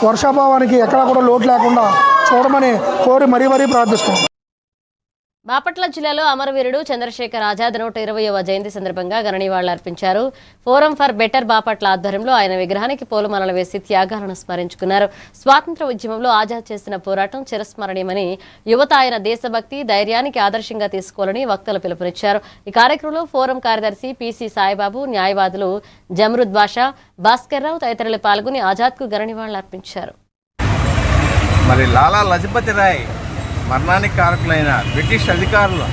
వర్షాభావానికి ఎక్కడా కూడా లోటు లేకుండా చూడమని కోరి మరీ ప్రార్థిస్తున్నాం. బాపట్ల జిల్లాలో అమరవీరుడు చంద్రశేఖర్ ఆజాద్ 120వ జయంతి సందర్భంగా ఘననివాళులర్పించారు. ఫోరం ఫర్ బెటర్ బాపట్ల ఆధ్వర్యంలో ఆయన విగ్రహానికి పూలమాలలు వేసి త్యాగాలను స్మరించుకున్నారు. స్వాతంత్ర ఉద్యమంలో ఆజాద్ చేసిన పోరాటం చిరస్మరణీయమని, యువత ఆయన దేశభక్తి, ధైర్యానికి ఆదర్శంగా తీసుకోవాలని వక్తలు పిలుపునిచ్చారు. ఈ కార్యక్రమంలో ఫోరం కార్యదర్శి పిసి సాయిబాబు, న్యాయవాదులు జమ్రుద్ బాషా, భాస్కర్ రావు తదితరులు పాల్గొని ఆజాద్కు ఘననివాళులర్పించారు. మరి లాలా లజపతి రాయ్ మరణానికి కారకులైన బ్రిటిష్ అధికారులు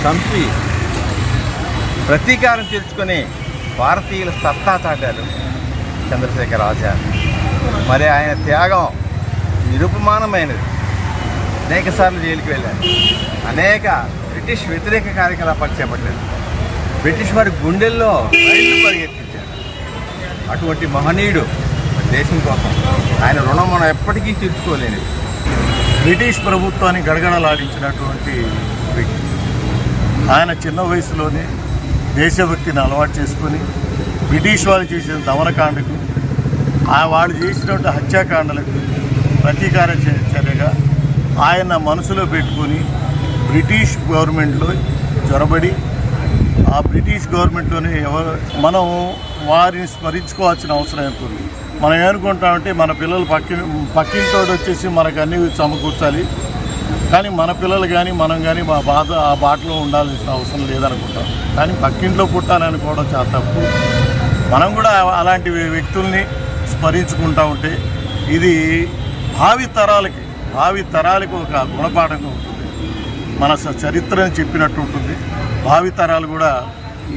చంపి ప్రతీకారం తీర్చుకొని భారతీయుల సత్తా చాటారు చంద్రశేఖర్ ఆజాద్. మరి ఆయన త్యాగం నిరుపమానమైనది. అనేక సార్లు జైలుకి వెళ్ళారు, అనేక బ్రిటిష్ వ్యతిరేక కార్యకలాపాలు చేపట్టారు, బ్రిటిష్ వారి గుండెల్లో రైళ్లు పరిగెత్తించారు. అటువంటి మహనీయుడు దేశం కోసం ఆయన రుణం మనం ఎప్పటికీ తీర్చుకోలేనిది. బ్రిటిష్ ప్రభుత్వాన్ని గడగడలాడించినటువంటి వ్యక్తి. ఆయన చిన్న వయసులోనే దేశభక్తిని అలవాటు చేసుకొని బ్రిటిష్ వాళ్ళు చేసిన దమనకాండకు, వాళ్ళు చేసినటువంటి హత్యాకాండలకు ప్రతీకార చర్యగా ఆయన మనసులో పెట్టుకొని బ్రిటిష్ గవర్నమెంట్లో జొరబడి ఆ బ్రిటిష్ గవర్నమెంట్లోనే మనం వారిని స్మరించుకోవాల్సిన అవసరం ఉంటుంది. మనం ఏమనుకుంటామంటే మన పిల్లలు పక్కింటోడు వచ్చేసి మనకు అన్నీ సమకూర్చాలి, కానీ మన పిల్లలు కానీ మనం కానీ ఆ బాటలో ఉండాల్సిన అవసరం లేదనుకుంటాం. కానీ పక్కింట్లో పుట్టాలనుకోవడం చాలా తప్పు. మనం కూడా అలాంటి వ్యక్తుల్ని స్మరించుకుంటూ ఉంటే ఇది భావి తరాలకి ఒక గుణపాఠంగా ఉంటుంది. మన చరిత్రను చెప్పినట్టు ఉంటుంది. భావి తరాలు కూడా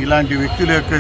ఇలాంటి వ్యక్తుల యొక్క